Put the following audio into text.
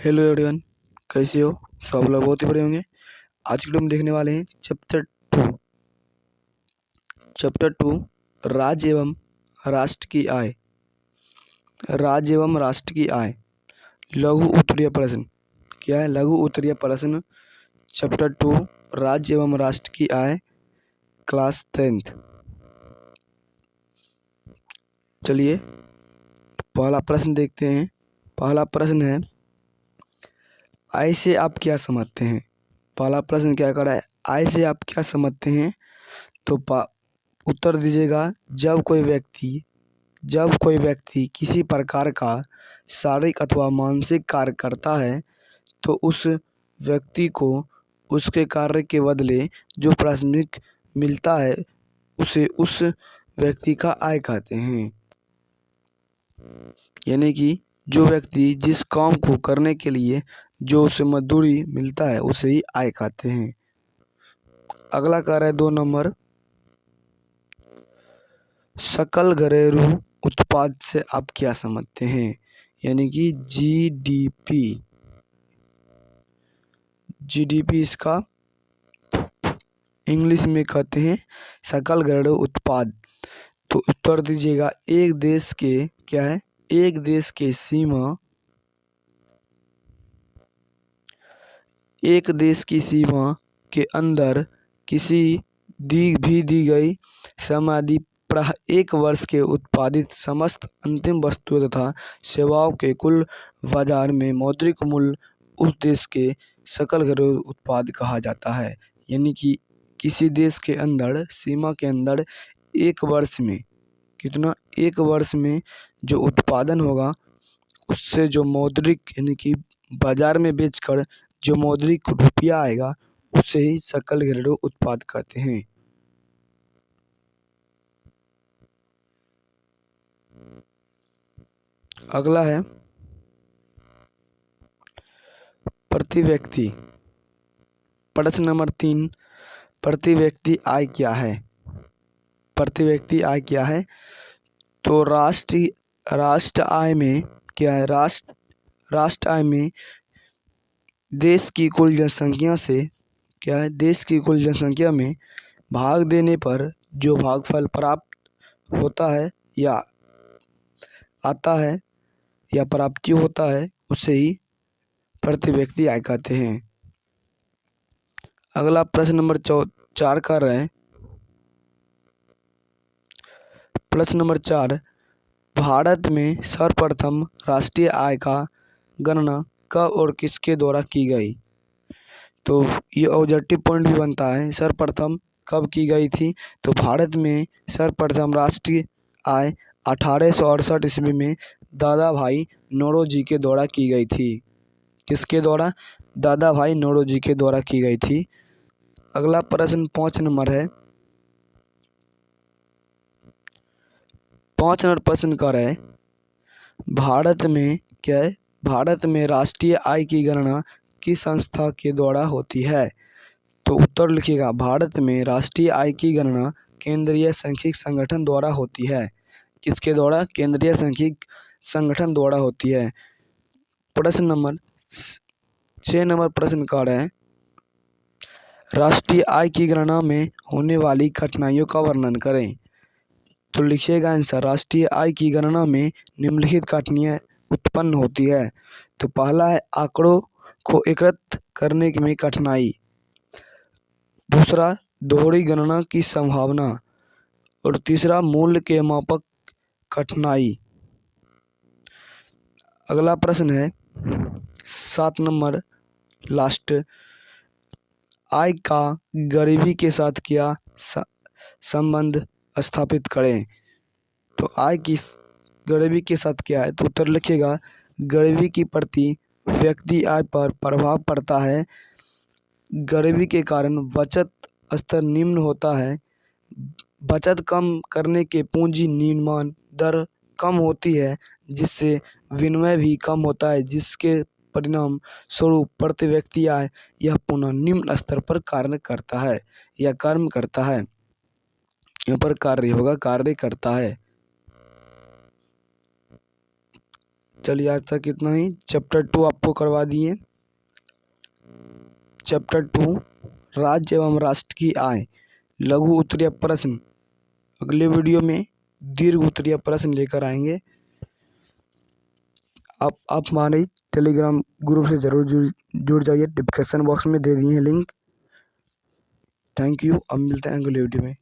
Hello everyone, कैसे हो? सब लोग बहुत ही बड़े होंगे। आज की वीडियो में देखने वाले हैं चैप्टर 2 राज्य एवं राष्ट्र की आय। राज्य एवं राष्ट्र की आय, लघु उत्तरीय प्रश्न। क्या है? लघु उत्तरीय प्रश्न, चैप्टर 2 राज्य एवं राष्ट्र की आय, क्लास 10th। चलिए पहला प्रश्न देखते हैं। पहला प्रश्न है, आय से आप क्या समझते हैं? पहला प्रश्न क्या कर रहा है? आय से आप क्या समझते हैं? तो उत्तर दीजिएगा, जब कोई व्यक्ति किसी प्रकार का शारीरिक अथवा मानसिक कार्य करता है तो उस व्यक्ति को उसके कार्य के बदले जो पारिश्रमिक मिलता है उसे उस व्यक्ति का आय कहते हैं। यानी कि जो व्यक्ति जिस काम को करने के लिए जो उसे मजदूरी मिलता है उसे ही आय कहते हैं। अगला कार्य है 2 नंबर, सकल घरेलू उत्पाद से आप क्या समझते हैं? यानी कि जीडीपी इसका इंग्लिश में कहते हैं सकल घरेलू उत्पाद। तो उत्तर दीजिएगा, एक देश के क्या है? एक देश के सीमा के अंदर किसी दी गई समाधि प्राह 1 वर्ष के उत्पादित समस्त अंतिम वस्तुओं तथा सेवाओं के कुल बाजार में मौद्रिक मूल्य उस देश के सकल घरेलू उत्पाद कहा जाता है। यानी कि किसी देश के अंदर सीमा के अंदर 1 वर्ष में कितना, 1 वर्ष में जो उत्पादन होगा उससे जो मौद्रिक यानी कि बाजार में बेचकर जो मौद्रिक रुपया आएगा उसे ही सकल घरेलू उत्पाद कहते हैं। अगला है प्रति व्यक्ति, प्रश्न नंबर 3, प्रति व्यक्ति आय क्या है? प्रति व्यक्ति आय क्या है? तो राष्ट्र आय में क्या है? राष्ट्र आय में देश की कुल जनसंख्या से क्या है? देश की कुल जनसंख्या में भाग देने पर जो भागफल प्राप्त होता है या आता है या प्राप्ति होता है उसे ही प्रति व्यक्ति आय कहते हैं। अगला प्रश्न नंबर 4 कर रहे हैं। प्रश्न नंबर 4, भारत में सर्वप्रथम राष्ट्रीय आय का गणना कब और किसके द्वारा की गई? तो ये ऑब्जेक्टिव पॉइंट भी बनता है, सर्वप्रथम कब की गई थी? तो भारत में सर्वप्रथम राष्ट्रीय आय 1868 ईस्वी में दादा भाई नौरोजी के द्वारा की गई थी। किसके द्वारा? दादा भाई नौरोजी के द्वारा की गई थी। अगला प्रश्न 5 नंबर है। 5 नंबर प्रश्न कर रहे हैं, भारत में क्या है? भारत में राष्ट्रीय आय की गणना किस संस्था के द्वारा होती है? तो उत्तर लिखिएगा, भारत में राष्ट्रीय आय की गणना केंद्रीय सांख्यिकी संगठन द्वारा होती है। किसके द्वारा? केंद्रीय सांख्यिकी संगठन द्वारा होती है। प्रश्न नंबर 6 नंबर प्रश्न कर रहे हैं, राष्ट्रीय आय की गणना में होने वाली कठिनाइयों का वर्णन करें। तो लिखिएगा आंसर, राष्ट्रीय आय की गणना में निम्नलिखित कठिनाइयाँ उत्पन्न होती है। तो पहला है आंकड़ों को एकत्रित करने में कठिनाई, दूसरा दोहरी गणना की संभावना और तीसरा मूल्य के मापक कठिनाई। अगला प्रश्न है 7 नंबर लास्ट, आय का गरीबी के साथ क्या संबंध स्थापित करें? तो आय की गरीबी के साथ क्या है? तो उत्तर लिखिएगा, गरीबी की प्रति व्यक्ति आय पर प्रभाव पड़ता है। गरीबी के कारण बचत स्तर निम्न होता है। बचत कम करने के पूंजी निर्माण दर कम होती है जिससे विनिमय भी कम होता है, जिसके परिणाम स्वरूप प्रति व्यक्ति आय यह पुनः निम्न स्तर पर कार्य करता है या कर्म करता है। यहाँ पर कार्य होगा, कार्य करता है। चलिए आज तक इतना ही। चैप्टर 2 आपको करवा दिए। चैप्टर 2 राज्य एवं राष्ट्र की आय, लघु उत्तरीय प्रश्न। अगले वीडियो में दीर्घ उत्तरीय प्रश्न लेकर आएंगे। आप हमारे टेलीग्राम ग्रुप से ज़रूर जुड़ जाइए, डिस्क्रिप्शन बॉक्स में दे दिए हैं लिंक। Thank you. अब मिलते हैं अगले वीडियो में।